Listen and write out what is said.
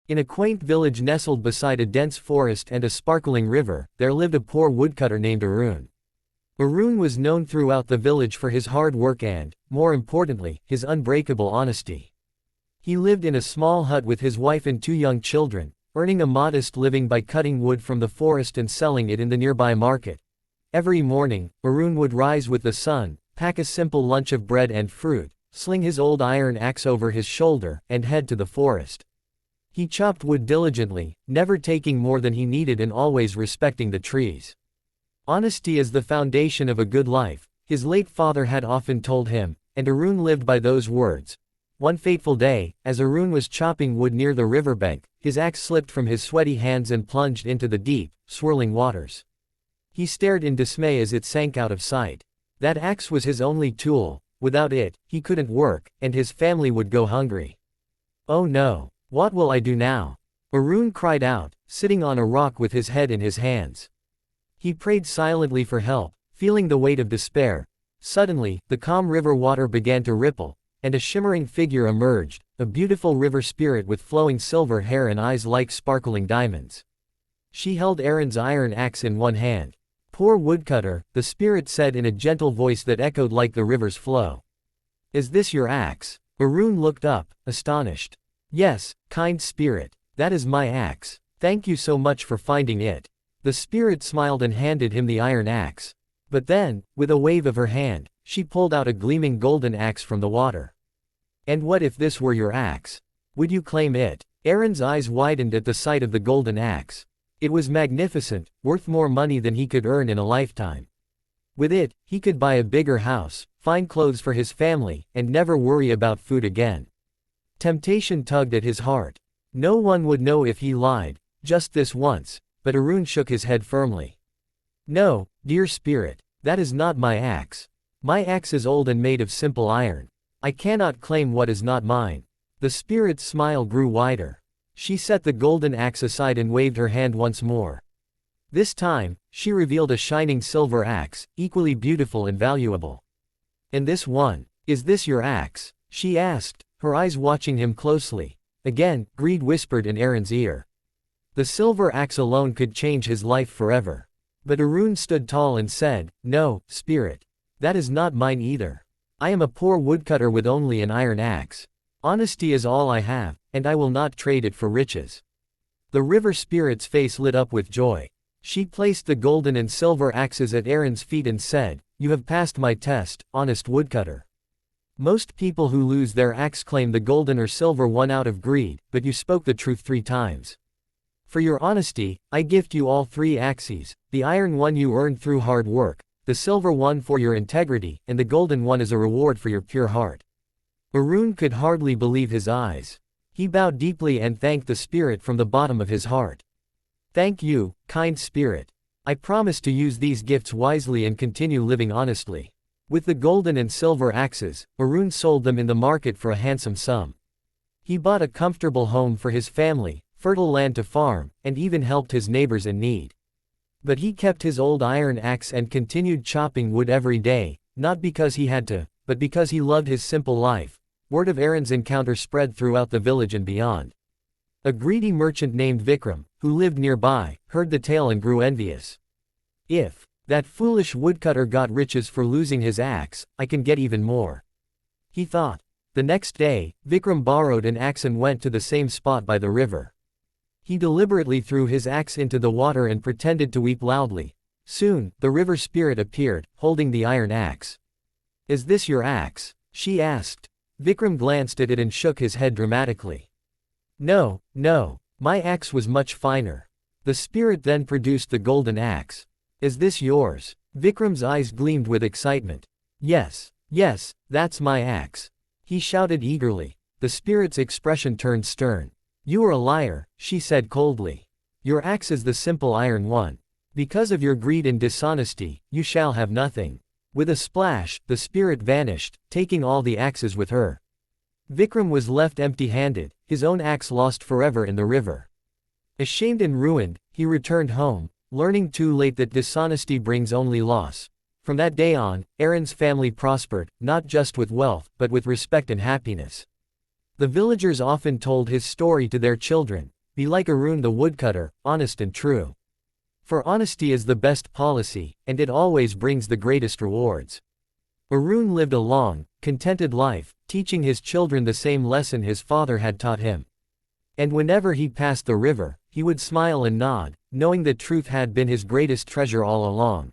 In a quaint village nestled beside a dense forest and a sparkling river, there lived a poor woodcutter named Arun. Arun was known throughout the village for his hard work and, more importantly, his unbreakable honesty. He lived in a small hut with his wife and 2 young children, earning a modest living by cutting wood from the forest and selling it in the nearby market. Every morning, Arun would rise with the sun, pack a simple lunch of bread and fruit, sling his old iron axe over his shoulder, and head to the forest. He chopped wood diligently, never taking more than he needed and always respecting the trees. Honesty is the foundation of a good life, his late father had often told him, and Arun lived by those words. One fateful day, as Arun was chopping wood near the riverbank, his axe slipped from his sweaty hands and plunged into the deep, swirling waters. He stared in dismay as it sank out of sight. That axe was his only tool. Without it, he couldn't work, and his family would go hungry. "Oh no! What will I do now?" Arun cried out, sitting on a rock with his head in his hands. He prayed silently for help, feeling the weight of despair. Suddenly, the calm river water began to ripple, and a shimmering figure emerged, a beautiful river spirit with flowing silver hair and eyes like sparkling diamonds. She held Aaron's iron axe in one hand. "Poor woodcutter," the spirit said in a gentle voice that echoed like the river's flow. "Is this your axe?" Arun looked up, astonished. "Yes, kind spirit, that is my axe. Thank you so much for finding it." The spirit smiled and handed him the iron axe. But then, with a wave of her hand, she pulled out a gleaming golden axe from the water. "And what if this were your axe? Would you claim it?" Aaron's eyes widened at the sight of the golden axe. It was magnificent, worth more money than he could earn in a lifetime. With it, he could buy a bigger house, fine clothes for his family, and never worry about food again. Temptation tugged at his heart. No one would know if he lied, just this once, but Arun shook his head firmly. "No, dear spirit, that is not my axe. My axe is old and made of simple iron. I cannot claim what is not mine." The spirit's smile grew wider. She set the golden axe aside and waved her hand once more. This time, she revealed a shining silver axe, equally beautiful and valuable. "And this one, is this your axe?" she asked, her eyes watching him closely. Again, greed whispered in Aaron's ear. The silver axe alone could change his life forever. But Arun stood tall and said, "No, spirit. That is not mine either. I am a poor woodcutter with only an iron axe. Honesty is all I have, and I will not trade it for riches." The river spirit's face lit up with joy. She placed the golden and silver axes at Aaron's feet and said, "You have passed my test, honest woodcutter. Most people who lose their axe claim the golden or silver one out of greed, but you spoke the truth 3 times. For your honesty, I gift you all 3 axes, the iron one you earned through hard work, the silver one for your integrity, and the golden one as a reward for your pure heart." Arun could hardly believe his eyes. He bowed deeply and thanked the spirit from the bottom of his heart. "Thank you, kind spirit. I promise to use these gifts wisely and continue living honestly." With the golden and silver axes, Arun sold them in the market for a handsome sum. He bought a comfortable home for his family, fertile land to farm, and even helped his neighbors in need. But he kept his old iron axe and continued chopping wood every day, not because he had to, but because he loved his simple life. Word of Aaron's encounter spread throughout the village and beyond. A greedy merchant named Vikram, who lived nearby, heard the tale and grew envious. "If that foolish woodcutter got riches for losing his axe, I can get even more," he thought. The next day, Vikram borrowed an axe and went to the same spot by the river. He deliberately threw his axe into the water and pretended to weep loudly. Soon, the river spirit appeared, holding the iron axe. "Is this your axe?" she asked. Vikram glanced at it and shook his head dramatically. "No, no, my axe was much finer." The spirit then produced the golden axe. "Is this yours?" Vikram's eyes gleamed with excitement. "Yes, yes, that's my axe," he shouted eagerly. The spirit's expression turned stern. "You are a liar," she said coldly. "Your axe is the simple iron one. Because of your greed and dishonesty, you shall have nothing." With a splash, the spirit vanished, taking all the axes with her. Vikram was left empty-handed, his own axe lost forever in the river. Ashamed and ruined, he returned home, learning too late that dishonesty brings only loss. From that day on, Aaron's family prospered, not just with wealth, but with respect and happiness. The villagers often told his story to their children, Be like Arun the woodcutter, honest and true. For honesty is the best policy, and it always brings the greatest rewards. Arun lived a long, contented life, teaching his children the same lesson his father had taught him. And whenever he passed the river, he would smile and nod, knowing that truth had been his greatest treasure all along.